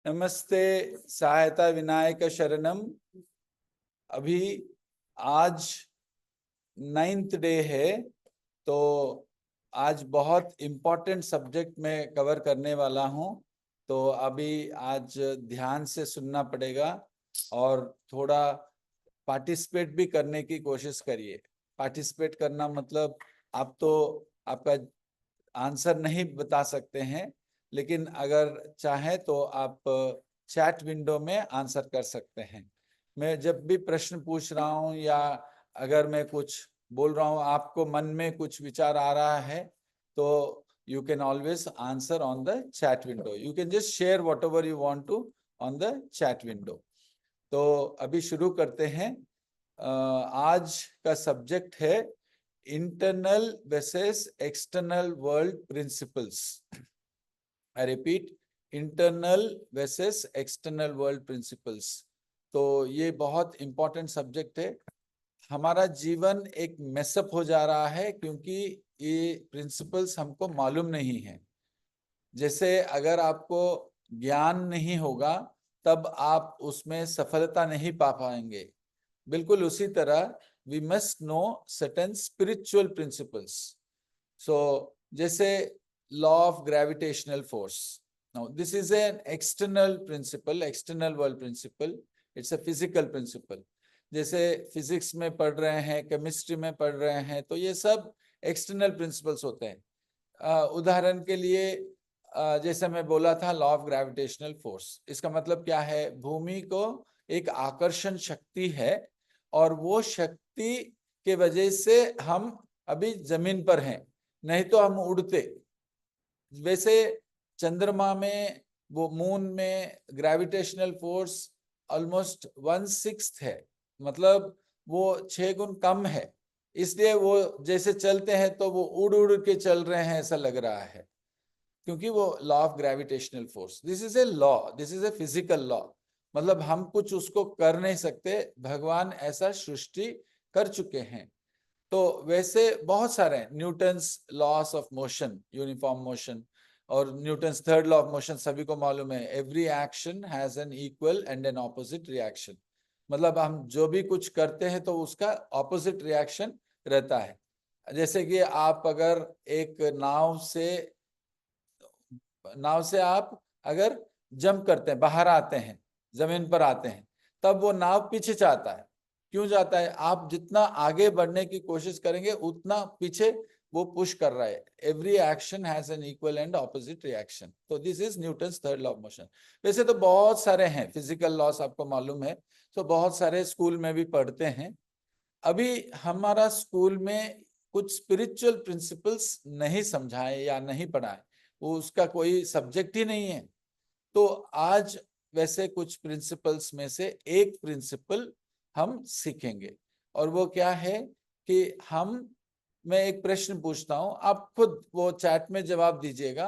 नमस्ते सहायता विनायक शरणम। अभी आज 9th डे है, तो आज बहुत इम्पोर्टेंट सब्जेक्ट में कवर करने वाला हूं। तो अभी आज ध्यान से सुनना पड़ेगा और थोड़ा पार्टिसिपेट भी करने की कोशिश करिए। पार्टिसिपेट करना मतलब आप तो आपका आंसर नहीं बता सकते हैं, लेकिन अगर चाहे तो आप चैट विंडो में आंसर कर सकते हैं। मैं जब भी प्रश्न पूछ रहा हूं या अगर मैं कुछ बोल रहा हूं, आपको मन में कुछ विचार आ रहा है, तो you can always answer on the chat window. You can just share what ever you want to on the chat window. तो अभी शुरू करते हैं। आज का सब्जेक्ट है internal versus external world principles. I repeat, internal versus external world principles. तो ये बहुत इंपॉर्टेंट सब्जेक्ट है। हमारा जीवन एक मेसअप हो जा रहा है क्योंकि ये प्रिंसिपल्स हमको मालूम नहीं है। जैसे अगर आपको ज्ञान नहीं होगा तब आप उसमें सफलता नहीं पा पाएंगे, बिल्कुल उसी तरह we must know certain spiritual principles. So जैसे law of gravitational force, now this is an external principle, external world principle. It's a physical principle. जैसे फिजिक्स में पढ़ रहे हैं, केमिस्ट्री में पढ़ रहे हैं, तो ये सब एक्सटर्नल प्रिंसिपल्स होते हैं। उदाहरण के लिए जैसे मैं बोला था लॉ ऑफ ग्रेविटेशनल फोर्स, इसका मतलब क्या है? भूमि को एक आकर्षण शक्ति है और वो शक्ति के वजह से हम अभी जमीन पर हैं, नहीं तो हम उड़ते। वैसे चंद्रमा में, वो मून में ग्रेविटेशनल फोर्स ऑलमोस्ट 1/6 है, मतलब वो 6 गुण कम है। इसलिए वो जैसे चलते हैं तो वो उड़ उड़ के चल रहे हैं ऐसा लग रहा है, क्योंकि वो law of gravitational force, this is a law, this is a physical law. मतलब हम कुछ उसको कर नहीं सकते, भगवान ऐसा सृष्टि कर चुके हैं। तो वैसे बहुत सारे हैं, Newton's laws of motion, uniform motion, और Newton's third law of motion सभी को मालूम है, every action has an equal and an opposite reaction. मतलब हम जो भी कुछ करते हैं तो उसका ऑपोजिट रिएक्शन रहता है। जैसे कि आप अगर एक नाव से आप अगर जंप करते हैं, बाहर आते हैं, जमीन पर आते हैं, तब वो नाव पीछे जाता है। क्यों जाता है? आप जितना आगे बढ़ने की कोशिश करेंगे उतना पीछे वो पुश कर रहा है। Every action has an equal and opposite reaction. तो this is Newton's third law of motion. वैसे तो बहुत सारे हैं फिजिकल लॉस, आपको मालूम है, तो बहुत सारे स्कूल में भी पढ़ते हैं। अभी हमारा स्कूल में कुछ स्पिरिचुअल प्रिंसिपल्स नहीं समझाए या नहीं पढ़ाए, वो उसका कोई सब्जेक्ट ही नहीं है। तो आज वैसे कुछ प्रिंसिपल्स में से एक प्रिंसिपल हम सीखेंगे, और वो क्या है कि मैं एक प्रश्न पूछता हूं, आप खुद वो चैट में जवाब दीजिएगा।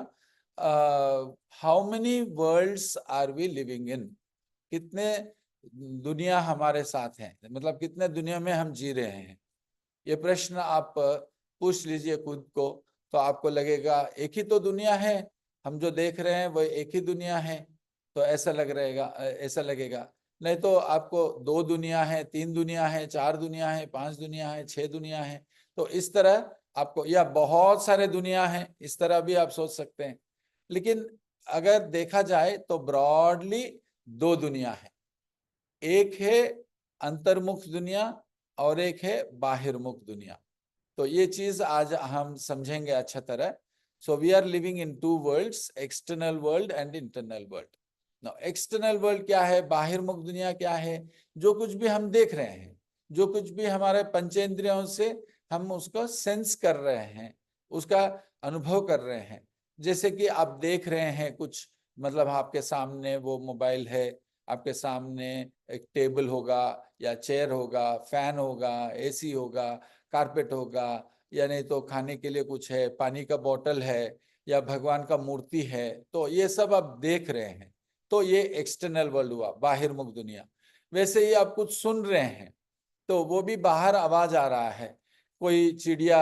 How many worlds are we living in? कितने दुनिया हमारे साथ हैं, मतलब कितने दुनिया में हम जी रहे हैं? ये प्रश्न आप पूछ लीजिए खुद को, तो आपको लगेगा एक ही तो दुनिया है, हम जो देख रहे हैं वो एक ही दुनिया है, तो ऐसा लगेगा। नहीं तो आपको 2 दुनिया है, 3 दुनिया है, 4 दुनिया है, 5 दुनिया है, 6 दुनिया है। तो इस तरह आपको, या बहुत सारे दुनिया है, इस तरह भी आप सोच सकते हैं। लेकिन अगर देखा जाए तो ब्रॉडली 2 दुनिया है। एक है अंतर्मुख दुनिया और एक है बाहिर्मुख दुनिया। तो ये चीज आज हम समझेंगे अच्छा तरह। So we are living in 2 worlds, external world and internal world. Now external world क्या है, बाहिर्मुख दुनिया क्या है? जो कुछ भी हम देख रहे हैं, जो कुछ भी हमारे पंचेंद्रियों से हम उसको सेंस कर रहे हैं, उसका अनुभव कर रहे हैं। जैसे कि आप देख रहे हैं कुछ, मतलब आपके सामने वो मोबाइल है, आपके सामने एक टेबल होगा या चेयर होगा, फैन होगा, एसी होगा, कारपेट होगा, या नहीं तो खाने के लिए कुछ है, पानी का बोतल है, या भगवान का मूर्ति है, तो ये सब आप देख रहे हैं। तो ये एक्सटर्नल वर्ल्ड हुआ, बाहिर्मुख दुनिया। वैसे ही आप कुछ सुन रहे हैं तो वो भी बाहर आवाज आ रहा है, कोई चिड़िया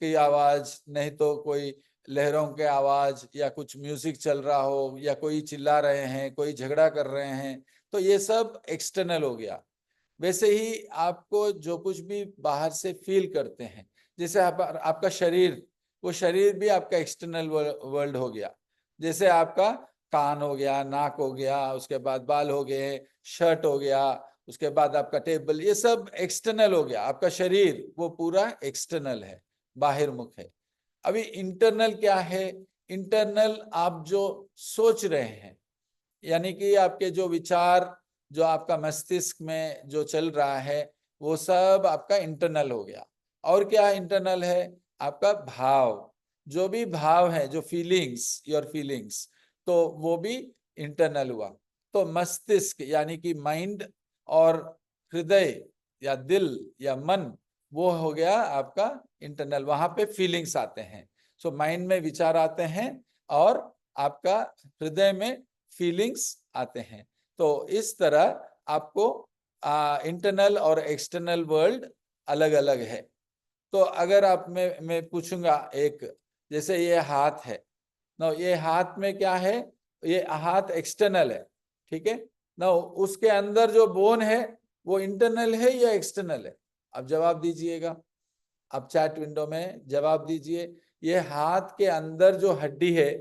की आवाज, नहीं तो कोई लहरों के आवाज या कुछ म्यूजिक चल रहा हो या कोई चिल्ला रहे हैं, कोई झगड़ा कर रहे हैं, तो ये सब एक्सटर्नल हो गया। वैसे ही आपको जो कुछ भी बाहर से फील करते हैं, जैसे आपका शरीर, वो शरीर भी आपका एक्सटर्नल वर्ल्ड हो गया। जैसे आपका कान हो गया, नाक हो गया, उसके बाद बाल हो गए, शर्ट हो गया, उसके बाद आपका टेबल, ये सब एक्सटर्नल हो गया। आपका शरीर वो पूरा एक्सटर्नल है, बाहिर्मुख है। अभी इंटरनल क्या है? इंटरनल आप जो सोच रहे हैं, यानी कि आपके जो विचार, जो आपका मस्तिष्क में जो चल रहा है, वो सब आपका इंटरनल हो गया। और क्या इंटरनल है? आपका भाव, जो भी भाव है, जो फीलिंग्स, योर फीलिंग्स, तो वो भी इंटरनल हुआ। तो मस्तिष्क यानी कि माइंड और हृदय या दिल या मन, वो हो गया आपका इंटरनल। वहां पे फीलिंग्स आते हैं। सो माइंड में विचार आते हैं और आपका हृदय में फीलिंग्स आते हैं। तो इस तरह आपको इंटरनल और एक्सटर्नल वर्ल्ड अलग अलग है। तो अगर आप मैं पूछूंगा एक, जैसे ये हाथ है ना, ये हाथ में क्या है? ये हाथ एक्सटर्नल है, ठीक है ना। उसके अंदर जो बोन है वो इंटरनल है या एक्सटर्नल है? अब जवाब दीजिएगा, आप चैट विंडो में जवाब दीजिए। ये हाथ के अंदर जो हड्डी है,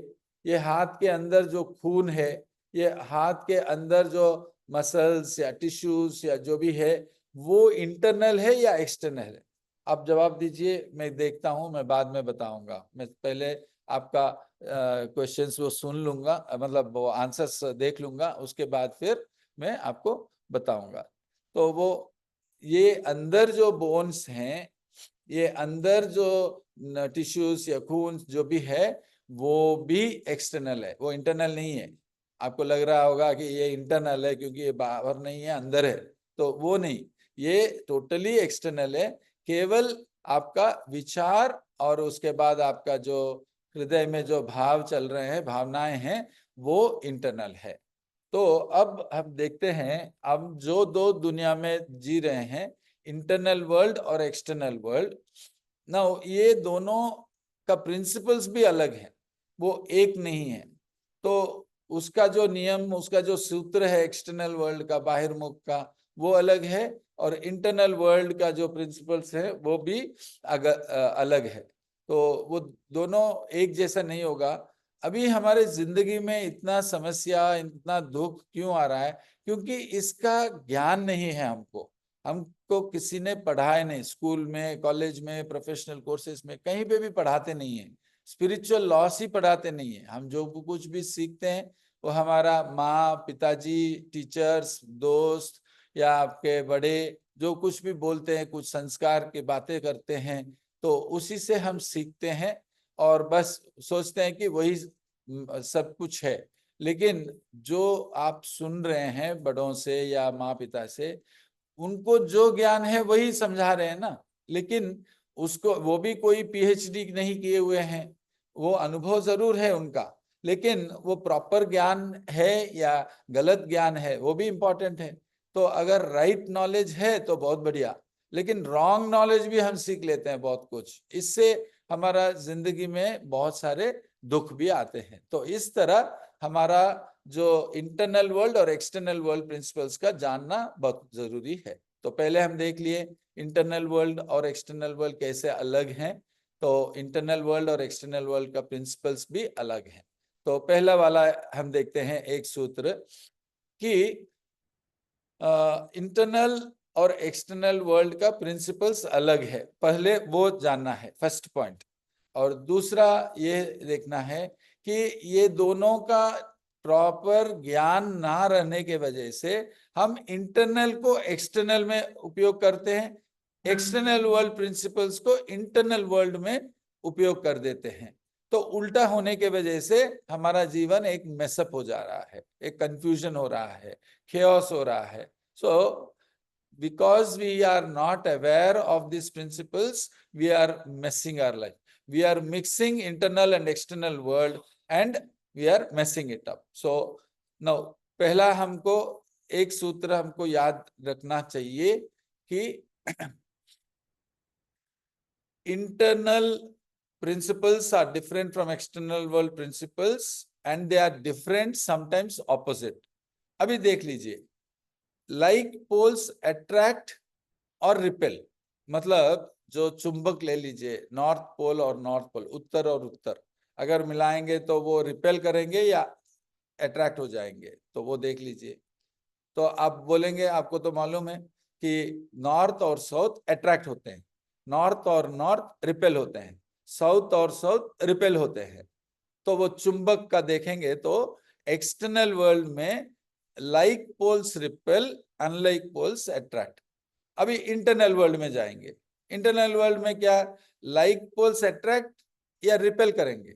ये हाथ के अंदर जो खून है, ये हाथ के अंदर जो मसल्स या टिश्यूज या जो भी है, वो इंटरनल है या एक्सटर्नल है? आप जवाब दीजिए, मैं देखता हूं, मैं बाद में बताऊंगा। मैं पहले आपका क्वेश्चंस वो सुन लूंगा, मतलब वो आंसर्स देख लूंगा, उसके बाद फिर मैं आपको बताऊंगा। तो वो ये अंदर जो बोन्स हैं, ये अंदर जो टिश्यूज या खून जो भी है, वो भी एक्सटर्नल है, वो इंटरनल नहीं है। आपको लग रहा होगा कि ये इंटरनल है क्योंकि ये बाहर नहीं है, अंदर है, तो वो नहीं, ये टोटली एक्सटर्नल है। केवल आपका विचार और उसके बाद आपका जो हृदय में जो भाव चल रहे हैं, भावनाएं हैं, वो इंटरनल है। तो अब हम देखते हैं, अब जो दो दुनिया में जी रहे हैं, इंटरनल वर्ल्ड और एक्सटर्नल वर्ल्ड, ना ये दोनों का प्रिंसिपल्स भी अलग है, वो एक नहीं है। तो उसका जो नियम, उसका जो सूत्र है एक्सटर्नल वर्ल्ड का, बाहिर्मुख का, वो अलग है, और इंटरनल वर्ल्ड का जो प्रिंसिपल्स है वो भी अलग है। तो वो दोनों एक जैसा नहीं होगा। अभी हमारे जिंदगी में इतना समस्या, इतना दुख क्यों आ रहा है? क्योंकि इसका ज्ञान नहीं है हमको। हमको किसी ने पढ़ाया नहीं, स्कूल में, कॉलेज में, प्रोफेशनल कोर्सेज में, कहीं पे भी पढ़ाते नहीं है। स्पिरिचुअल लॉस ही पढ़ाते नहीं है। हम जो कुछ भी सीखते हैं वो हमारा माँ, पिताजी, टीचर्स, दोस्त या आपके बड़े जो कुछ भी बोलते हैं, कुछ संस्कार की बातें करते हैं, तो उसी से हम सीखते हैं और बस सोचते हैं कि वही सब कुछ है। लेकिन जो आप सुन रहे हैं बड़ों से या माँ पिता से, उनको जो ज्ञान है वही समझा रहे हैं ना। लेकिन उसको, वो भी कोई पीएचडी नहीं किए हुए हैं, वो अनुभव जरूर है उनका, लेकिन वो प्रॉपर ज्ञान है या गलत ज्ञान है, वो भी इंपॉर्टेंट है। तो अगर राइट नॉलेज है तो बहुत बढ़िया, लेकिन रॉन्ग नॉलेज भी हम सीख लेते हैं बहुत कुछ। इससे हमारा जिंदगी में बहुत सारे दुख भी आते हैं। तो इस तरह हमारा जो इंटरनल वर्ल्ड और एक्सटर्नल वर्ल्ड प्रिंसिपल्स का जानना बहुत जरूरी है। तो पहले हम देख लिए इंटरनल वर्ल्ड और एक्सटर्नल वर्ल्ड कैसे अलग हैं। तो इंटरनल वर्ल्ड और एक्सटर्नल वर्ल्ड का प्रिंसिपल्स भी अलग हैं। तो पहला वाला हम देखते हैं एक सूत्र कि इंटरनल और एक्सटर्नल वर्ल्ड का प्रिंसिपल्स अलग है, पहले वो जानना है, फर्स्ट पॉइंट। और दूसरा ये देखना है कि ये दोनों का प्रॉपर ज्ञान ना रहने के वजह से हम इंटरनल को एक्सटर्नल में उपयोग करते हैं, एक्सटर्नल वर्ल्ड प्रिंसिपल्स को इंटरनल वर्ल्ड में उपयोग कर देते हैं। तो उल्टा होने के वजह से हमारा जीवन एक मेसअप हो जा रहा है, एक कंफ्यूजन हो रहा है, chaos हो रहा है। So because we are not aware of these principles, we are messing our life. We are mixing internal and external world and we are messing it up. So now पहला हमको एक सूत्र हमको याद रखना चाहिए कि internal principles are different from external world principles and they are different, sometimes opposite. अभी देख लीजिए, like poles attract और रिपेल, मतलब जो चुंबक ले लीजिए, नॉर्थ पोल और नॉर्थ पोल, उत्तर और उत्तर, अगर मिलाएंगे तो वो रिपेल करेंगे या अट्रैक्ट हो जाएंगे, तो वो देख लीजिए। तो आप बोलेंगे, आपको तो मालूम है कि नॉर्थ और साउथ अट्रैक्ट होते हैं, नॉर्थ और नॉर्थ रिपेल होते हैं, साउथ और साउथ रिपेल होते हैं। तो वो चुंबक का देखेंगे तो एक्सटर्नल वर्ल्ड में like poles repel, unlike poles attract. अभी इंटरनल वर्ल्ड में जाएंगे, इंटरनल वर्ल्ड में क्या, लाइक पोल्स अट्रैक्ट या रिपेल करेंगे?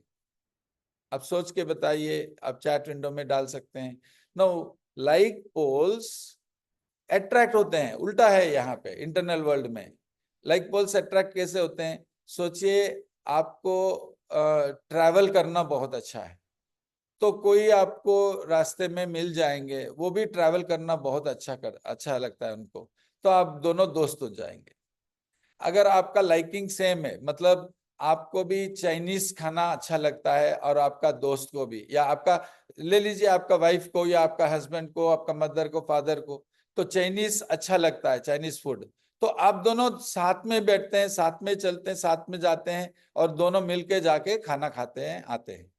आप सोच के बताइए, आप चैट विंडो में डाल सकते हैं। नो, लाइक पोल्स अट्रैक्ट होते हैं, उल्टा है यहाँ पे इंटरनल वर्ल्ड में। लाइक पोल्स अट्रैक्ट कैसे होते हैं? सोचिए, आपको ट्रैवल करना बहुत अच्छा है, तो कोई आपको रास्ते में मिल जाएंगे, वो भी ट्रैवल करना बहुत अच्छा लगता है उनको, तो आप दोनों दोस्त हो जाएंगे। अगर आपका लाइकिंग सेम है, मतलब आपको भी चाइनीज खाना अच्छा लगता है और आपका दोस्त को भी, या आपका, ले लीजिए आपका वाइफ को या आपका हस्बैंड को, आपका मदर को, फादर को, तो चाइनीज अच्छा लगता है, चाइनीज फूड, तो आप दोनों साथ में बैठते हैं, साथ में चलते हैं, साथ में जाते हैं और दोनों मिलके जाके खाना खाते हैं, आते हैं।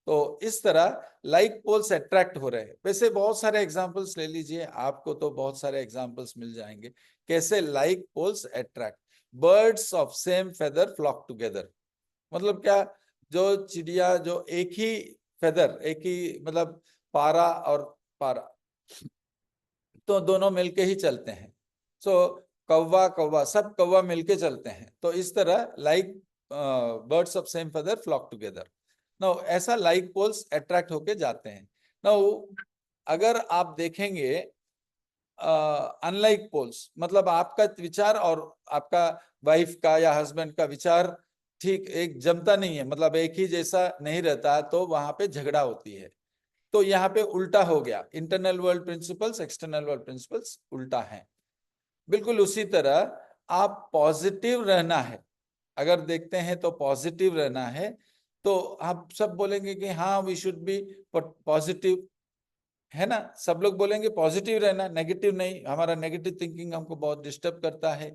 तो इस तरह लाइक पोल्स अट्रैक्ट हो रहे हैं। वैसे बहुत सारे एग्जांपल्स ले लीजिए, आपको तो बहुत सारे एग्जांपल्स मिल जाएंगे कैसे like poles attract. Birds of same feather flock together, मतलब क्या, जो चिड़िया जो एक ही फेदर, एक ही मतलब पारा और पारा, तो दोनों मिलके ही चलते हैं। सो कौवा कौवा, सब कौवा मिलके चलते हैं। तो इस तरह like birds of same feather flock together. No, ऐसा लाइक पोल्स अट्रैक्ट होके जाते हैं। नो, अगर आप देखेंगे अनलाइक पोल्स, मतलब आपका विचार और आपका वाइफ का या हस्बैंड का विचार ठीक एक जमता नहीं है, मतलब एक ही जैसा नहीं रहता, तो वहां पे झगड़ा होती है। तो यहाँ पे उल्टा हो गया, internal world principles, external world principles उल्टा है। बिल्कुल उसी तरह आप पॉजिटिव रहना है, अगर देखते हैं तो पॉजिटिव रहना है, तो आप सब बोलेंगे कि हाँ वी शुड बी पॉजिटिव, है ना, सब लोग बोलेंगे पॉजिटिव रहना, नेगेटिव नहीं, हमारा नेगेटिव थिंकिंग हमको बहुत डिस्टर्ब करता है।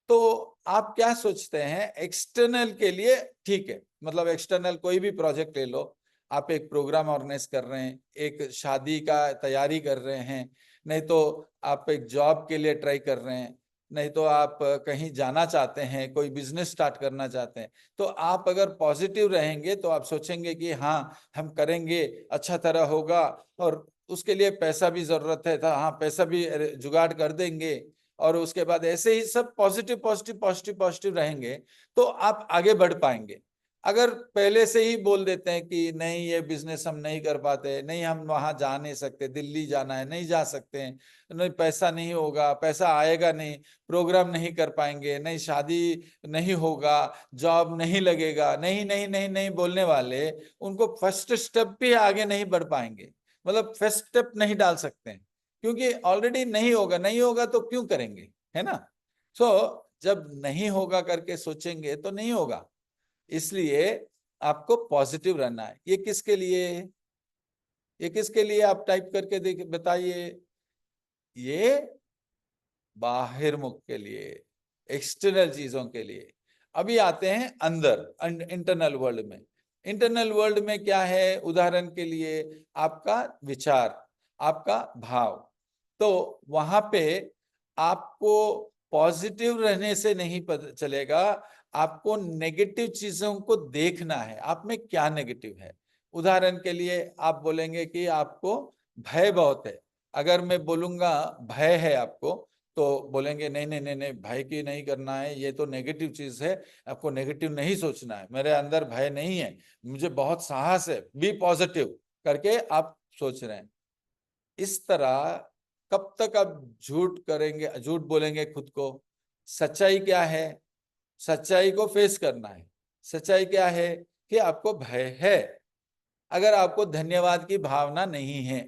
तो आप क्या सोचते हैं एक्सटर्नल के लिए? ठीक है, मतलब एक्सटर्नल कोई भी प्रोजेक्ट ले लो, आप एक प्रोग्राम ऑर्गेनाइज कर रहे हैं, एक शादी का तैयारी कर रहे हैं, नहीं तो आप एक जॉब के लिए ट्राई कर रहे हैं, नहीं तो आप कहीं जाना चाहते हैं, कोई बिजनेस स्टार्ट करना चाहते हैं, तो आप अगर पॉजिटिव रहेंगे तो आप सोचेंगे कि हाँ हम करेंगे, अच्छा तरह होगा, और उसके लिए पैसा भी जरूरत है, तो हाँ पैसा भी जुगाड़ कर देंगे, और उसके बाद ऐसे ही सब पॉजिटिव पॉजिटिव पॉजिटिव पॉजिटिव रहेंगे, तो आप आगे बढ़ पाएंगे। अगर पहले से ही बोल देते हैं कि नहीं ये बिजनेस हम नहीं कर पाते, नहीं हम वहां जा नहीं सकते, दिल्ली जाना है नहीं जा सकते हैं, नहीं पैसा नहीं होगा, पैसा आएगा नहीं, प्रोग्राम नहीं कर पाएंगे, नहीं शादी नहीं होगा, जॉब नहीं लगेगा, नहीं नहीं नहीं नहीं बोलने वाले, उनको फर्स्ट स्टेप भी आगे नहीं बढ़ पाएंगे, मतलब फर्स्ट स्टेप नहीं डाल सकते हैं, क्योंकि ऑलरेडी नहीं होगा, नहीं होगा तो क्यों करेंगे, है ना। सो जब नहीं होगा करके सोचेंगे तो नहीं होगा, इसलिए आपको पॉजिटिव रहना है। ये किसके लिए, ये किसके लिए, आप टाइप करके देख बताइए। ये बाहिर मुख के लिए, एक्सटर्नल चीजों के लिए। अभी आते हैं अंदर, इंटरनल वर्ल्ड में। इंटरनल वर्ल्ड में क्या है, उदाहरण के लिए आपका विचार, आपका भाव, तो वहां पे आपको पॉजिटिव रहने से नहीं पता चलेगा, आपको नेगेटिव चीजों को देखना है, आप में क्या नेगेटिव है। उदाहरण के लिए आप बोलेंगे कि आपको भय बहुत है, अगर मैं बोलूंगा भय है आपको, तो बोलेंगे नहीं नहीं नहीं नहीं, भय की नहीं करना है, ये तो नेगेटिव चीज है, आपको नेगेटिव नहीं सोचना है, मेरे अंदर भय नहीं है, मुझे बहुत साहस है, बी पॉजिटिव करके आप सोच रहे हैं। इस तरह कब तक आप झूठ करेंगे, झूठ बोलेंगे खुद को। सच्चाई क्या है, सच्चाई को फेस करना है। सच्चाई क्या है कि आपको भय है, अगर आपको धन्यवाद की भावना नहीं है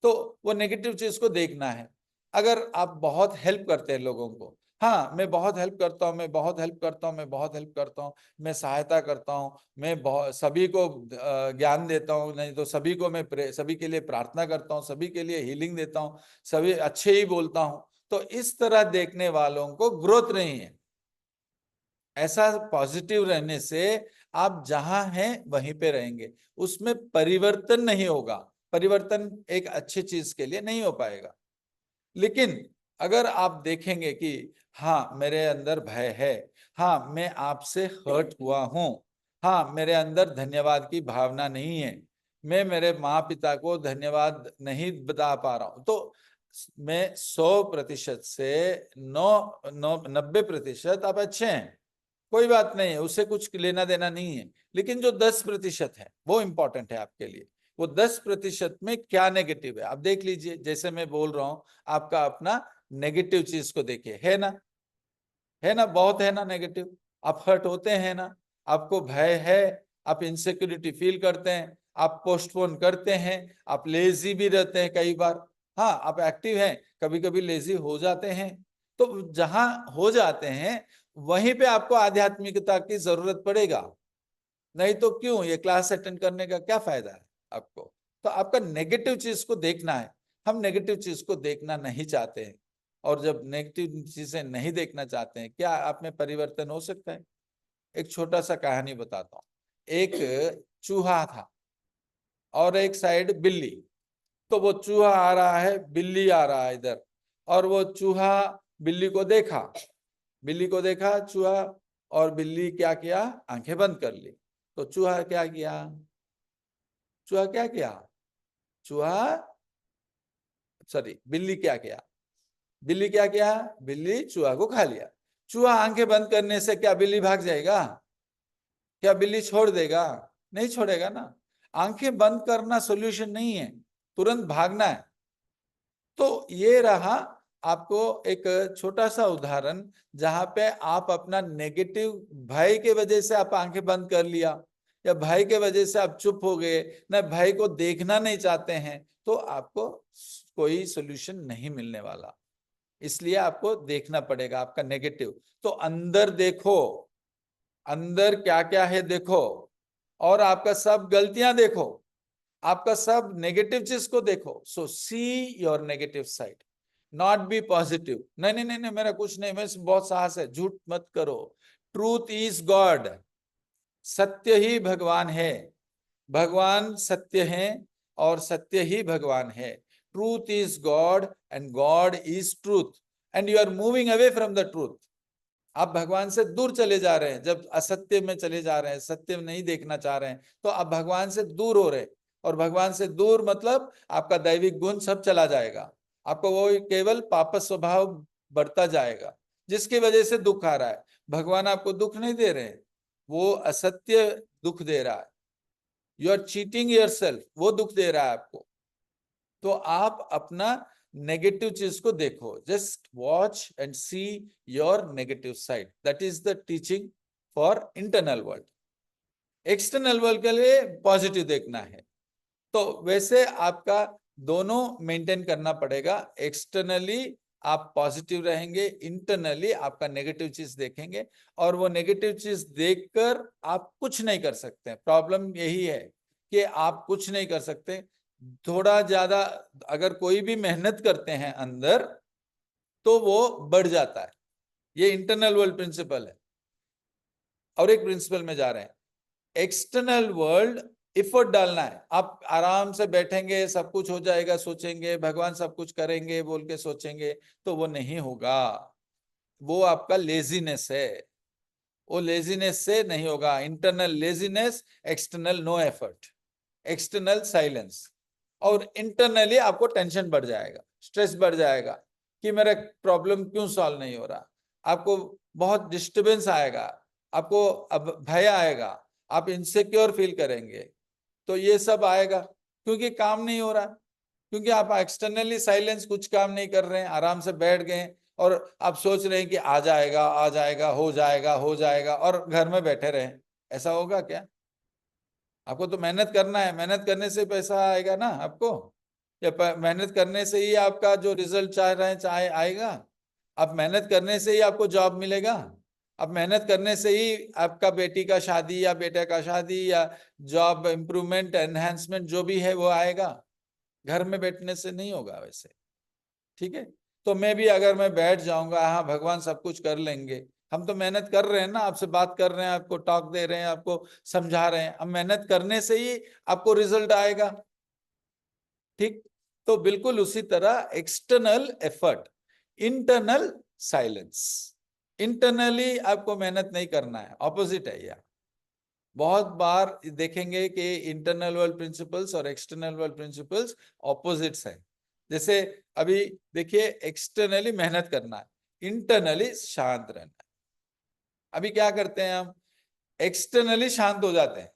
तो वो नेगेटिव चीज को देखना है। अगर आप बहुत हेल्प करते हैं लोगों को, हाँ, मैं बहुत हेल्प करता हूँ, मैं बहुत हेल्प करता हूँ, मैं बहुत हेल्प करता हूँ, मैं सहायता करता हूँ, मैं बहुत सभी को ज्ञान देता हूँ, नहीं तो सभी को मैं सभी के लिए प्रार्थना करता हूँ, सभी के लिए हीलिंग देता हूँ, सभी अच्छे ही बोलता हूँ। तो इस तरह देखने वालों को ग्रोथ नहीं है। ऐसा पॉजिटिव रहने से आप जहां हैं वहीं पे रहेंगे, उसमें परिवर्तन नहीं होगा। परिवर्तन एक अच्छी चीज के लिए नहीं हो पाएगा। लेकिन अगर आप देखेंगे कि हाँ, मेरे अंदर भय है, हाँ, मैं आपसे हर्ट हुआ हूं, हाँ, मेरे अंदर धन्यवाद की भावना नहीं है, मैं मेरे माँ पिता को धन्यवाद नहीं बता पा रहा हूं, तो मैं 100% से 90% आप अच्छे हैं, कोई बात नहीं है, उससे कुछ लेना देना नहीं है। लेकिन जो 10% है वो इंपॉर्टेंट है आपके लिए। वो 10% में क्या नेगेटिव है आप देख लीजिए। जैसे मैं बोल रहा हूं, आपका अपना नेगेटिव चीज को देखिए, है ना, है ना, बहुत है ना नेगेटिव। आप हर्ट होते हैं ना, आपको भय है, आप इनसिक्योरिटी फील करते हैं, आप पोस्टपोन करते हैं, आप लेजी भी रहते हैं कई बार। हाँ, आप एक्टिव हैं, कभी कभी लेजी हो जाते हैं। तो जहां हो जाते हैं वहीं पे आपको आध्यात्मिकता की जरूरत पड़ेगा, नहीं तो क्यों ये क्लास अटेंड करने का क्या फायदा है आपको। तो आपका नेगेटिव चीज को देखना है। हम नेगेटिव चीज को देखना नहीं चाहते हैं, और जब नेगेटिव चीजें नहीं देखना चाहते हैं, क्या आप में परिवर्तन हो सकता है। एक छोटा सा कहानी बताता हूँ। एक चूहा था और एक साइड बिल्ली। तो वो चूहा आ रहा है, बिल्ली आ रहा है इधर, और वो चूहा बिल्ली को देखा, बिल्ली को देखा चूहा, और बिल्ली क्या किया, आंखें बंद कर ली। तो चूहा क्या किया, चूहा क्या किया, चूहा सॉरी बिल्ली क्या किया, बिल्ली क्या किया, बिल्ली चूहा को खा लिया। चूहा आंखें बंद करने से क्या बिल्ली भाग जाएगा, क्या बिल्ली छोड़ देगा, नहीं छोड़ेगा ना। आंखें बंद करना सॉल्यूशन नहीं है, तुरंत भागना है। तो ये रहा आपको एक छोटा सा उदाहरण, जहां पे आप अपना नेगेटिव भय के वजह से आप आंखें बंद कर लिया, या भय के वजह से आप चुप हो गए, ना भय को देखना नहीं चाहते हैं, तो आपको कोई सोल्यूशन नहीं मिलने वाला। इसलिए आपको देखना पड़ेगा आपका नेगेटिव। तो अंदर देखो, अंदर क्या क्या है देखो, और आपका सब गलतियां देखो, आपका सब नेगेटिव चीज को देखो। So see your negative side, not be positive. नहीं नहीं नहीं नहीं, मेरा कुछ नहीं, मैं बहुत साहस है, झूठ मत करो। ट्रूथ इज गॉड, सत्य ही भगवान है, भगवान सत्य है, और सत्य ही भगवान है। Truth is God and God is truth, and you are moving away from the truth. आप भगवान से दूर चले जा रहे हैं, जब असत्य में चले जा रहे हैं, सत्य में नहीं देखना चाह रहे हैं, तो आप भगवान से दूर हो रहे हैं। और भगवान से दूर मतलब आपका दैविक गुण सब चला जाएगा, आपको वो केवल पाप स्वभाव बढ़ता जाएगा, जिसकी वजह से दुख आ रहा है। भगवान आपको दुख नहीं दे रहे हैं, वो असत्य दुख दे रहा है। यू आर चीटिंग योरसेल्फ, वो दुख दे रहा है आपको। तो आप अपना नेगेटिव चीज को देखो, just watch and C your negative side. That is the teaching for internal world. External world के लिए पॉजिटिव देखना है। तो वैसे आपका दोनों मेंटेन करना पड़ेगा। एक्सटर्नली आप पॉजिटिव रहेंगे, इंटरनली आपका नेगेटिव चीज देखेंगे, और वो नेगेटिव चीज देखकर आप कुछ नहीं कर सकते। प्रॉब्लम यही है कि आप कुछ नहीं कर सकते। थोड़ा ज्यादा अगर कोई भी मेहनत करते हैं अंदर, तो वो बढ़ जाता है। ये इंटरनल वर्ल्ड प्रिंसिपल है। और एक प्रिंसिपल में जा रहे हैं, एक्सटर्नल वर्ल्ड एफर्ट डालना है। आप आराम से बैठेंगे, सब कुछ हो जाएगा सोचेंगे, भगवान सब कुछ करेंगे बोल के सोचेंगे, तो वो नहीं होगा। वो आपका लेजीनेस है, वो लेजीनेस से नहीं होगा। Internal laziness, external no effort, external silence. और इंटरनली आपको टेंशन बढ़ जाएगा, स्ट्रेस बढ़ जाएगा कि मेरा प्रॉब्लम क्यों सॉल्व नहीं हो रहा। आपको बहुत डिस्टरबेंस आएगा, आपको अब भय आएगा, आप इनसिक्योर फील करेंगे। तो ये सब आएगा क्योंकि काम नहीं हो रहा, क्योंकि आप एक्सटर्नली साइलेंस, कुछ काम नहीं कर रहे हैं, आराम से बैठ गए, और आप सोच रहे हैं कि आ जाएगा आ जाएगा, हो जाएगा हो जाएगा, और घर में बैठे रहे। ऐसा होगा क्या। आपको तो मेहनत करना है, मेहनत करने से पैसा आएगा ना आपको, या मेहनत करने से ही आपका जो रिजल्ट चाह रहे हैं चाहे आएगा। अब मेहनत करने से ही आपको जॉब मिलेगा, अब मेहनत करने से ही आपका बेटी का शादी या बेटे का शादी या जॉब इंप्रूवमेंट एनहांसमेंट जो भी है वो आएगा, घर में बैठने से नहीं होगा वैसे। ठीक है, तो मैं भी अगर मैं बैठ जाऊंगा, हाँ भगवान सब कुछ कर लेंगे, हम तो मेहनत कर रहे हैं ना, आपसे बात कर रहे हैं, आपको टॉक दे रहे हैं, आपको समझा रहे हैं, अब मेहनत करने से ही आपको रिजल्ट आएगा। ठीक, तो बिल्कुल उसी तरह external effort, internal silence. Internally आपको मेहनत नहीं करना है, ऑपोजिट है यह। बहुत बार देखेंगे कि इंटरनल वर्ल्ड प्रिंसिपल्स और एक्सटर्नल वर्ल्ड प्रिंसिपल्स ऑपोजिट्स है। जैसे अभी देखिए, एक्सटर्नली मेहनत करना है, इंटरनली शांत रहना है। अभी क्या करते हैं हम, एक्सटर्नली शांत हो जाते हैं,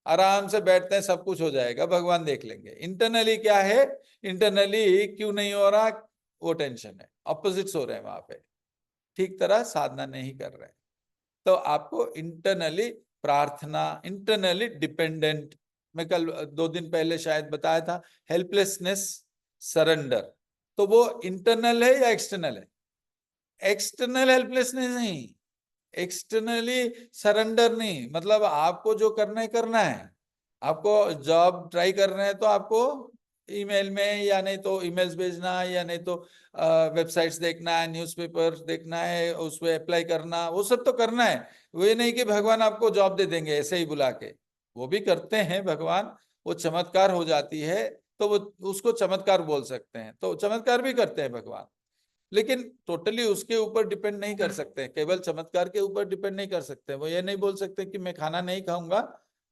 आराम से बैठते हैं, सब कुछ हो जाएगा, भगवान देख लेंगे। इंटरनली क्या है, इंटरनली क्यों नहीं हो रहा, वो टेंशन है, ऑपोजिट्स हो रहे हैं वहां पे, ठीक तरह साधना नहीं कर रहे हैं। तो आपको इंटरनली प्रार्थना, इंटरनली डिपेंडेंट, मैं कल 2 दिन पहले शायद बताया था, हेल्पलेसनेस, सरेंडर, तो वो इंटरनल है या एक्सटर्नल है? एक्सटर्नल हेल्पलेसनेस नहीं, एक्सटर्नली सरेंडर नहीं, मतलब आपको जो करना है, आपको जॉब ट्राई कर रहे हैं तो आपको ईमेल में, या नहीं तो ईमेल्स भेजना, या नहीं तो वेबसाइट्स देखना है, न्यूज़पेपर देखना है, उस पर अप्लाई करना, वो सब तो करना है। वो ये नहीं कि भगवान आपको जॉब दे देंगे ऐसे ही बुला के, वो भी करते हैं भगवान, वो चमत्कार हो जाती है तो वो उसको चमत्कार बोल सकते हैं, तो चमत्कार भी करते हैं भगवान, लेकिन टोटली उसके ऊपर डिपेंड नहीं कर सकते, केवल चमत्कार के ऊपर डिपेंड नहीं कर सकते। वो ये नहीं बोल सकते कि मैं खाना नहीं खाऊंगा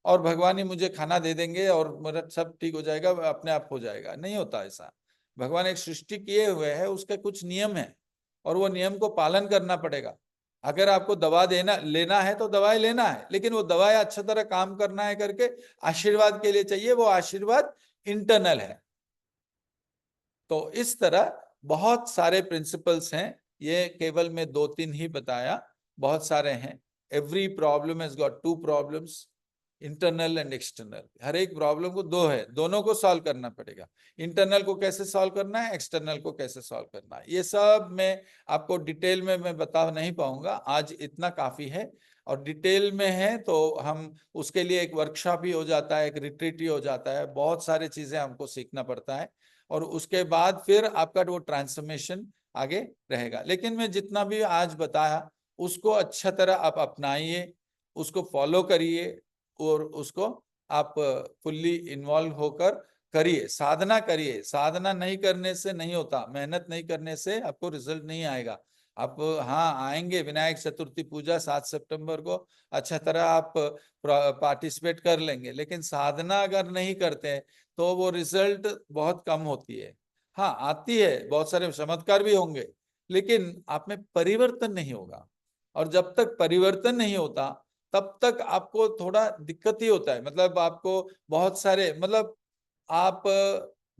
और भगवान ही मुझे खाना दे देंगे और मेरा सब ठीक हो जाएगा, अपने आप हो जाएगा, नहीं होता ऐसा। भगवान एक सृष्टि किए हुए है, उसके कुछ नियम है और वो नियम को पालन करना पड़ेगा। अगर आपको दवा देना लेना है तो दवाई लेना है, लेकिन वो दवाई अच्छा तरह काम करना है करके आशीर्वाद के लिए चाहिए, वो आशीर्वाद इंटरनल है। तो इस तरह बहुत सारे प्रिंसिपल्स हैं, ये केवल मैं 2-3 ही बताया, बहुत सारे हैं। Every problem has got 2 problems, internal and external. हर एक प्रॉब्लम को 2 है, दोनों को सॉल्व करना पड़ेगा। इंटरनल को कैसे सॉल्व करना है, एक्सटर्नल को कैसे सॉल्व करना है, ये सब मैं आपको डिटेल में मैं बता नहीं पाऊंगा, आज इतना काफी है। और डिटेल में है तो हम उसके लिए एक वर्कशॉप ही हो जाता है, एक रिट्रीट ही हो जाता है, बहुत सारी चीजें हमको सीखना पड़ता है और उसके बाद फिर आपका वो ट्रांसफॉर्मेशन आगे रहेगा। लेकिन मैं जितना भी आज बताया उसको अच्छा तरह आप अपनाइए, उसको फॉलो करिए और उसको आप फुल्ली इन्वॉल्व होकर करिए, साधना करिए। साधना नहीं करने से नहीं होता, मेहनत नहीं करने से आपको रिजल्ट नहीं आएगा। आप हाँ आएंगे, विनायक चतुर्थी पूजा 7 सितंबर को अच्छा तरह आप पार्टिसिपेट कर लेंगे, लेकिन साधना अगर नहीं करते तो वो रिजल्ट बहुत कम होती है। हाँ आती है, बहुत सारे चमत्कार भी होंगे, लेकिन आप में परिवर्तन नहीं होगा। और जब तक परिवर्तन नहीं होता तब तक आपको थोड़ा दिक्कत ही होता है। मतलब आपको बहुत सारे, मतलब आप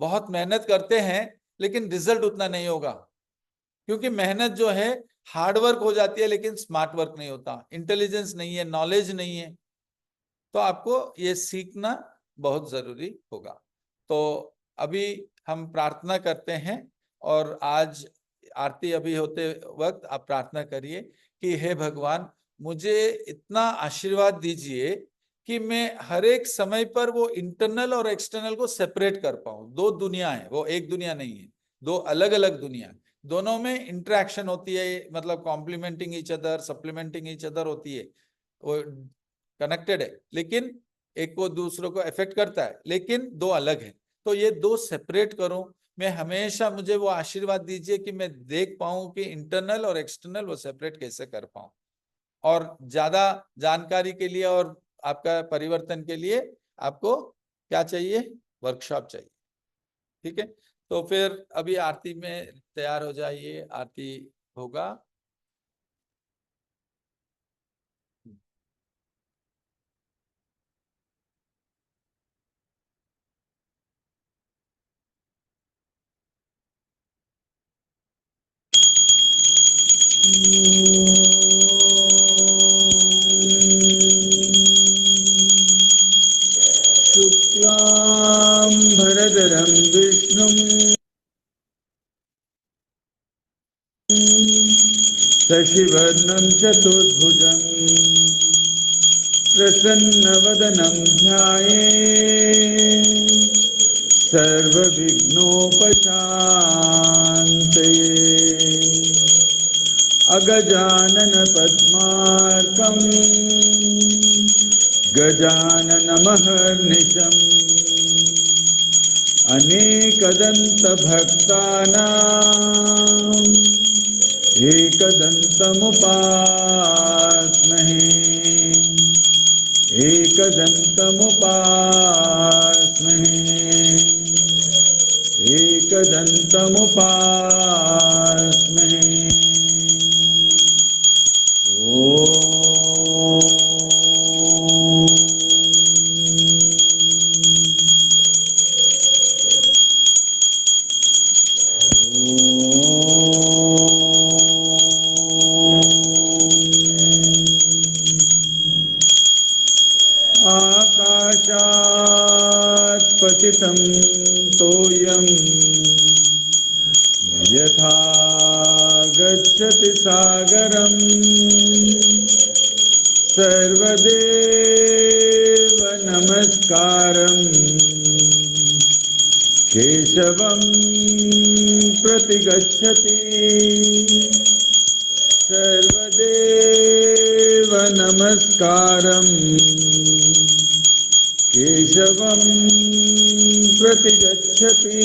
बहुत मेहनत करते हैं लेकिन रिजल्ट उतना नहीं होगा, क्योंकि मेहनत जो है हार्ड वर्क हो जाती है लेकिन स्मार्ट वर्क नहीं होता, इंटेलिजेंस नहीं है, नॉलेज नहीं है। तो आपको ये सीखना बहुत जरूरी होगा। तो अभी हम प्रार्थना करते हैं और आज आरती अभी होते वक्त आप प्रार्थना करिए कि हे भगवान, मुझे इतना आशीर्वाद दीजिए कि मैं हर एक समय पर वो इंटरनल और एक्सटर्नल को सेपरेट कर पाऊं। 2 दुनिया है, वो एक दुनिया नहीं है, 2 अलग अलग दुनिया, दोनों में इंटरेक्शन होती है, मतलब complementing each other, supplementing each other होती है, वो कनेक्टेड है, लेकिन एक को दूसरों को इफेक्ट करता है, लेकिन 2 अलग है। तो ये 2 सेपरेट करूं मैं हमेशा, मुझे वो आशीर्वाद दीजिए कि मैं देख पाऊं कि इंटरनल और एक्सटर्नल वो सेपरेट कैसे कर पाऊं। और ज्यादा जानकारी के लिए और आपका परिवर्तन के लिए आपको क्या चाहिए, वर्कशॉप चाहिए। ठीक है, तो फिर अभी आरती में तैयार हो जाइए, आरती होगा। शुक्लांबरधरं विष्णुं शशिवर्णं चतुर्भुजं प्रसन्नवदनं ध्यायेत् सर्वविघ्नोपशान्तये। अगजानन पद्मार्कं गजाननमहर्निशम् अनेकदन्तभक्तानां एकदन्तमुपास्महे एकदन्तमुपास्महे एकदन्तमुपास्महे। आकाशात् पतितं तोयं यथा गच्छति सागरम् सर्वदेव नमस्कारं केशवं प्रतिगच्छति सर्वदेव नमस्कारं केशवं प्रतिगच्छति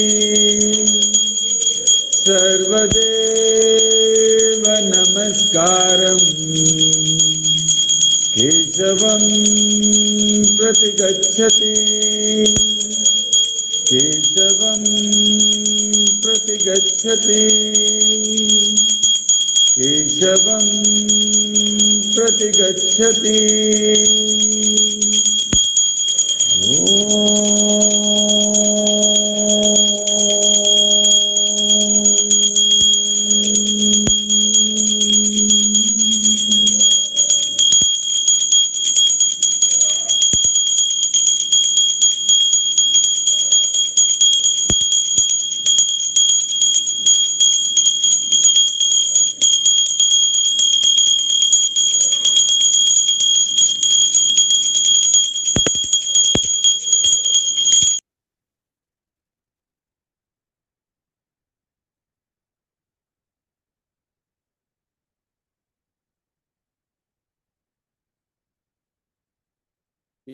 सर्वदेव नमस्कारं केशवं प्रतिगच्छति केशवं प्रतिगच्छति केशवं प्रतिगच्छति।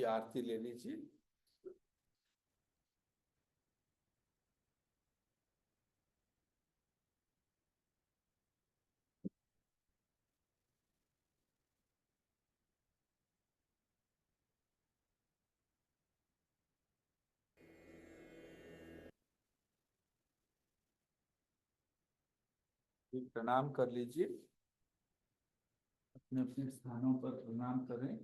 आरती ले लीजिए। प्रणाम कर लीजिए, अपने अपने स्थानों पर प्रणाम करें।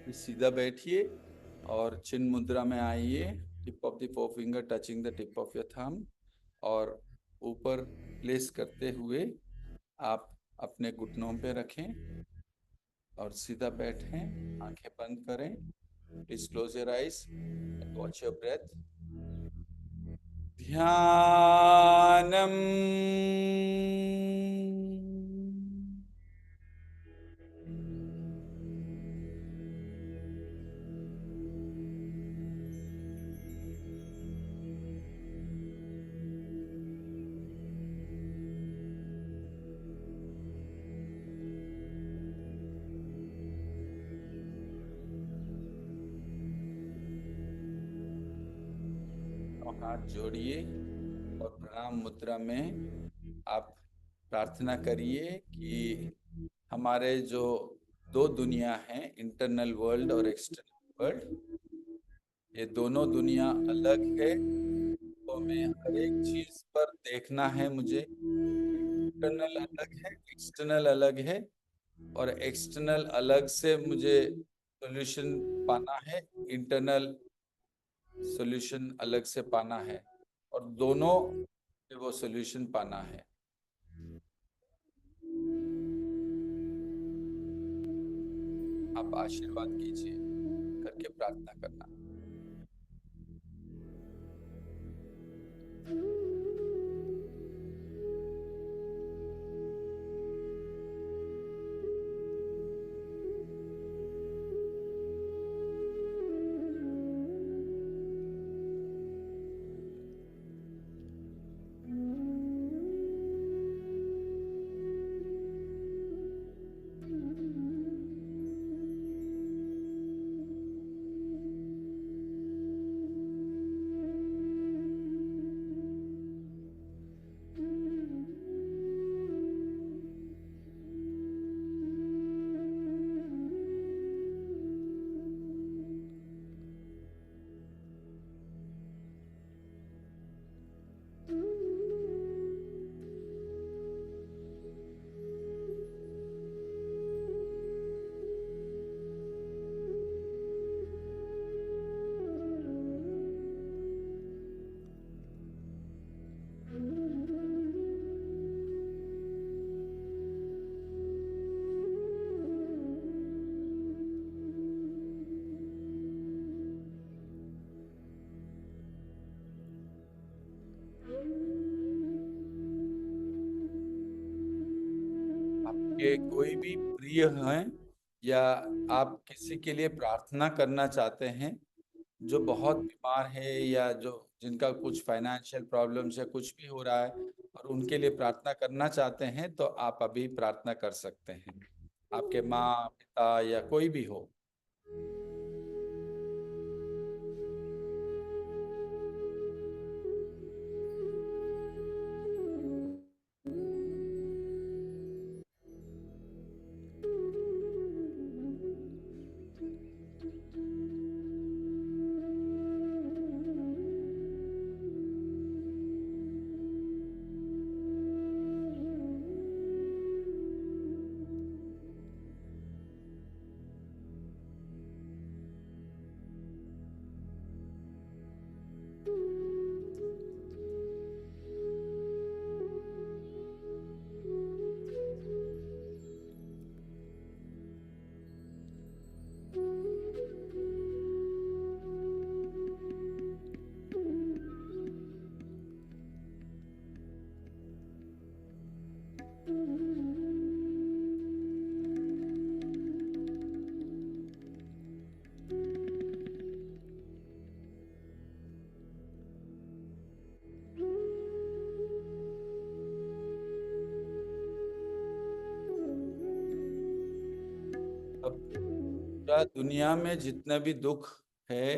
सीधा बैठिए और चिन्ह मुद्रा में आइए। Tip of the forefinger touching the tip of your thumb, और ऊपर प्लेस करते हुए आप अपने घुटनों पे रखें और सीधा बैठें। आंखें बंद करें। Please close your eyes and watch your breath. ध्यानम। हाथ जोड़िए और प्रणाम मुद्रा में आप प्रार्थना करिए कि हमारे जो दो दुनिया हैं, इंटरनल वर्ल्ड और एक्सटर्नल वर्ल्ड, ये दोनों दुनिया अलग है। तो हमें हर एक चीज पर देखना है मुझे। इंटरनल अलग है, एक्सटर्नल अलग है, और एक्सटर्नल अलग से मुझे सॉल्यूशन पाना है, इंटरनल सॉल्यूशन अलग से पाना है, और दोनों से वो सॉल्यूशन पाना है। आप आशीर्वाद कीजिए करके प्रार्थना करना। आपके कोई भी प्रिय हैं, या आप किसी के लिए प्रार्थना करना चाहते हैं जो बहुत बीमार है, या जो जिनका कुछ फाइनेंशियल प्रॉब्लम्स या कुछ भी हो रहा है, और उनके लिए प्रार्थना करना चाहते हैं, तो आप अभी प्रार्थना कर सकते हैं। आपके माँ पिता या कोई भी हो। अब पूरा दुनिया में जितना भी दुख है,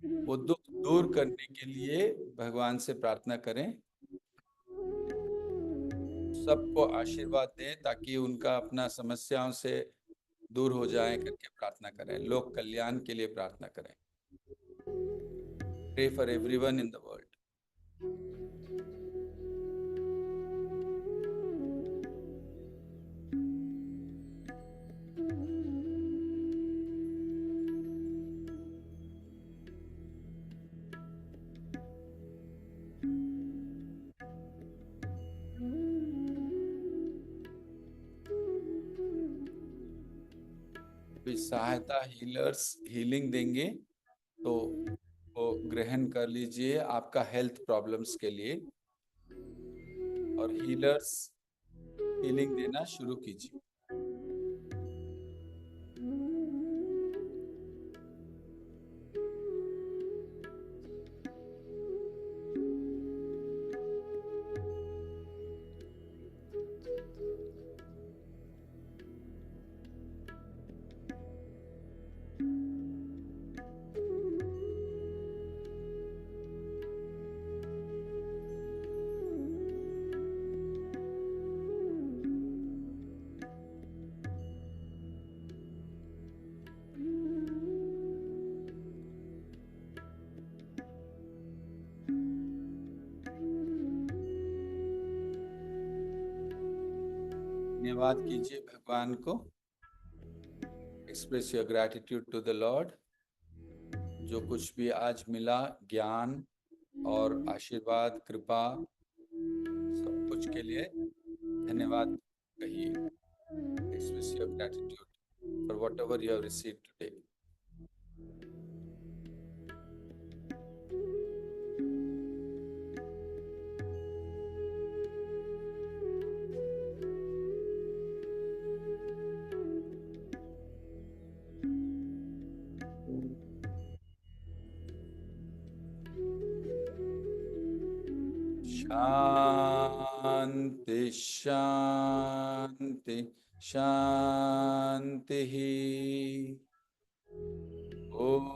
वो दुख दूर करने के लिए भगवान से प्रार्थना करें। सबको आशीर्वाद दें ताकि उनका अपना समस्याओं से दूर हो जाए करके प्रार्थना करें। लोक कल्याण के लिए प्रार्थना करें। Pray for everyone in the world. भी सहायता हीलर्स हीलिंग देंगे, तो वो ग्रहण कर लीजिए आपका हेल्थ प्रॉब्लम्स के लिए, और हीलर्स हीलिंग देना शुरू कीजिए। धन्यवाद कीजिए भगवान को। Express your gratitude to the lord. जो कुछ भी आज मिला, ज्ञान और आशीर्वाद, कृपा, सब कुछ के लिए धन्यवाद कहिए। Express your gratitude for what ever you have received today. शांति शांति शांति। ओम।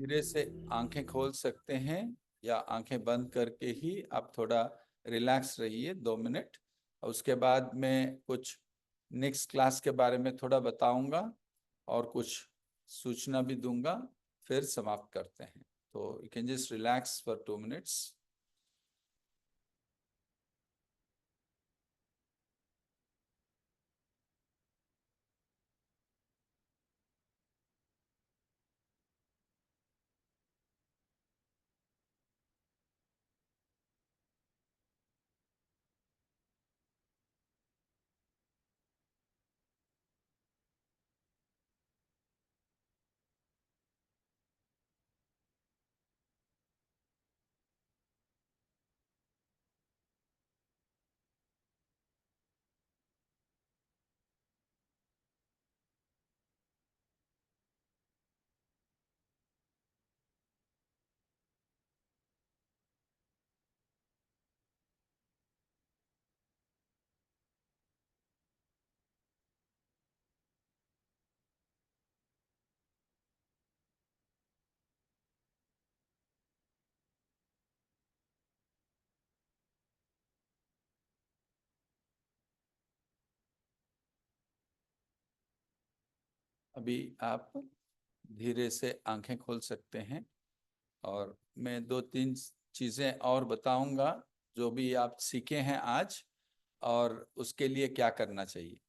धीरे से आंखें खोल सकते हैं या आंखें बंद करके ही आप थोड़ा रिलैक्स रहिए 2 मिनट। और उसके बाद मैं कुछ नेक्स्ट क्लास के बारे में थोड़ा बताऊंगा और कुछ सूचना भी दूंगा, फिर समाप्त करते हैं। तो you can just relax for 2 minutes. अभी आप धीरे से आंखें खोल सकते हैं और मैं 2-3 चीजें और बताऊंगा जो भी आप सीखे हैं आज और उसके लिए क्या करना चाहिए।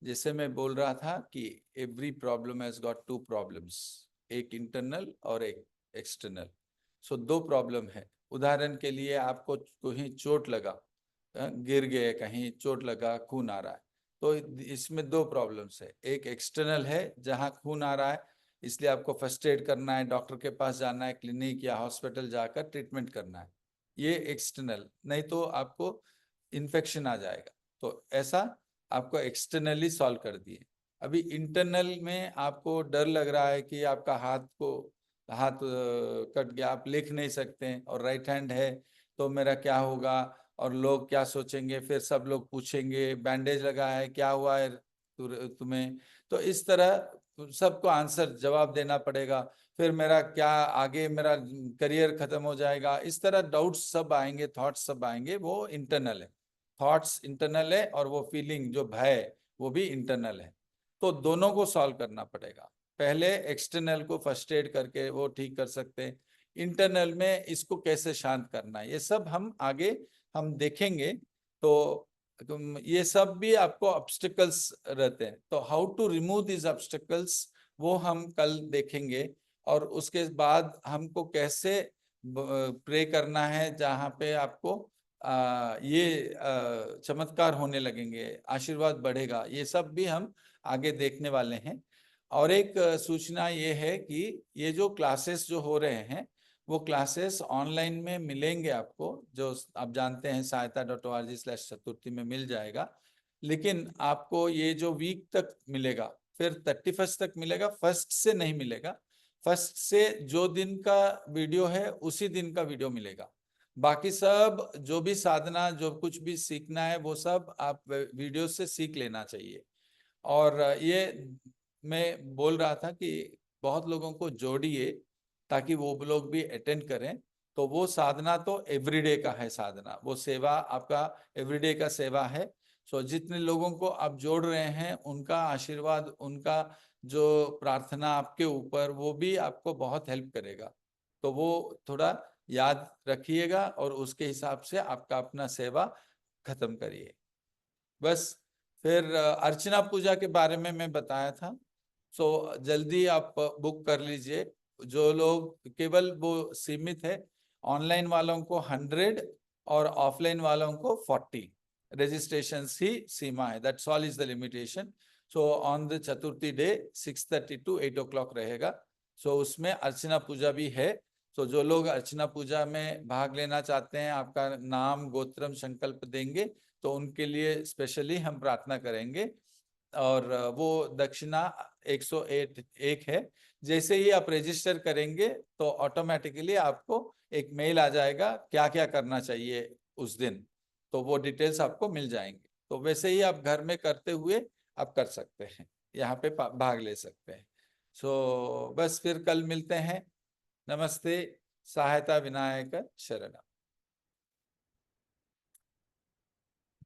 जैसे मैं बोल रहा था कि every problem has got 2 problems, एक इंटरनल और एक एक्सटर्नल। सो 2 प्रॉब्लम है। उदाहरण के लिए आपको कहीं चोट लगा, गिर गए, कहीं चोट लगा, खून आ रहा है, तो इसमें 2 प्रॉब्लम्स है। एक एक्सटर्नल है जहां खून आ रहा है, इसलिए आपको फर्स्ट एड करना है, डॉक्टर के पास जाना है, क्लिनिक या हॉस्पिटल जाकर ट्रीटमेंट करना है। ये एक्सटर्नल, नहीं तो आपको इन्फेक्शन आ जाएगा। तो ऐसा आपको एक्सटर्नली सॉल्व कर दिए। अभी इंटरनल में आपको डर लग रहा है कि आपका हाथ कट गया, आप लिख नहीं सकते हैं और राइट हैंड है, तो मेरा क्या होगा और लोग क्या सोचेंगे, फिर सब लोग पूछेंगे बैंडेज लगा है, क्या हुआ है तुम्हें। तो इस तरह सबको आंसर जवाब देना पड़ेगा। फिर मेरा क्या आगे, मेरा करियर खत्म हो जाएगा, इस तरह डाउट्स सब आएंगे, थॉट्स सब आएंगे। वो इंटरनल है, थॉट्स इंटरनल है, और वो फीलिंग जो भय वो भी इंटरनल है। तो दोनों को सॉल्व करना पड़ेगा। पहले एक्सटर्नल को फर्स्ट एड करके वो ठीक कर सकते हैं, इंटरनल में इसको कैसे शांत करना है ये सब हम आगे हम देखेंगे। तो ये सब भी आपको ऑब्स्टिकल्स रहते हैं, तो how to remove this obstacles वो हम कल देखेंगे। और उसके बाद हमको कैसे प्रे करना है जहाँ पे आपको ये चमत्कार होने लगेंगे, आशीर्वाद बढ़ेगा, ये सब भी हम आगे देखने वाले हैं। और एक सूचना ये है कि ये जो क्लासेस जो हो रहे हैं वो क्लासेस ऑनलाइन में मिलेंगे आपको, जो आप जानते हैं sahayata.org/chaturthi में मिल जाएगा। लेकिन आपको ये जो वीक तक मिलेगा, फिर 31 तक मिलेगा, फर्स्ट से नहीं मिलेगा। फर्स्ट से जो दिन का वीडियो है उसी दिन का वीडियो मिलेगा। बाकी सब जो भी साधना, जो कुछ भी सीखना है वो सब आप वीडियो से सीख लेना चाहिए। और ये मैं बोल रहा था कि बहुत लोगों को जोड़िए ताकि वो लोग भी अटेंड करें। तो वो साधना तो एवरीडे का है, साधना वो सेवा आपका एवरीडे का सेवा है। सो जितने लोगों को आप जोड़ रहे हैं उनका आशीर्वाद, उनका जो प्रार्थना आपके ऊपर, वो भी आपको बहुत हेल्प करेगा। तो वो थोड़ा याद रखिएगा और उसके हिसाब से आपका अपना सेवा खत्म करिए। बस फिर अर्चना पूजा के बारे में मैं बताया था। सो जल्दी आप बुक कर लीजिए। जो लोग, केवल वो सीमित है, ऑनलाइन वालों को 100 और ऑफलाइन वालों को 40 रजिस्ट्रेशन ही सीमा है। That's all is the limitation. So on the Chaturthi day 6:30 to 8 o'clock रहेगा। सो उसमें अर्चना पूजा भी है। तो जो लोग अर्चना पूजा में भाग लेना चाहते हैं, आपका नाम गोत्रम संकल्प देंगे तो उनके लिए स्पेशली हम प्रार्थना करेंगे। और वो दक्षिणा 101 है। जैसे ही आप रजिस्टर करेंगे तो ऑटोमेटिकली आपको एक मेल आ जाएगा क्या क्या करना चाहिए उस दिन। तो वो डिटेल्स आपको मिल जाएंगे। तो वैसे ही आप घर में करते हुए आप कर सकते हैं, यहाँ पे भाग ले सकते हैं। सो बस फिर कल मिलते हैं। नमस्ते। सहायता विनायक शरणम।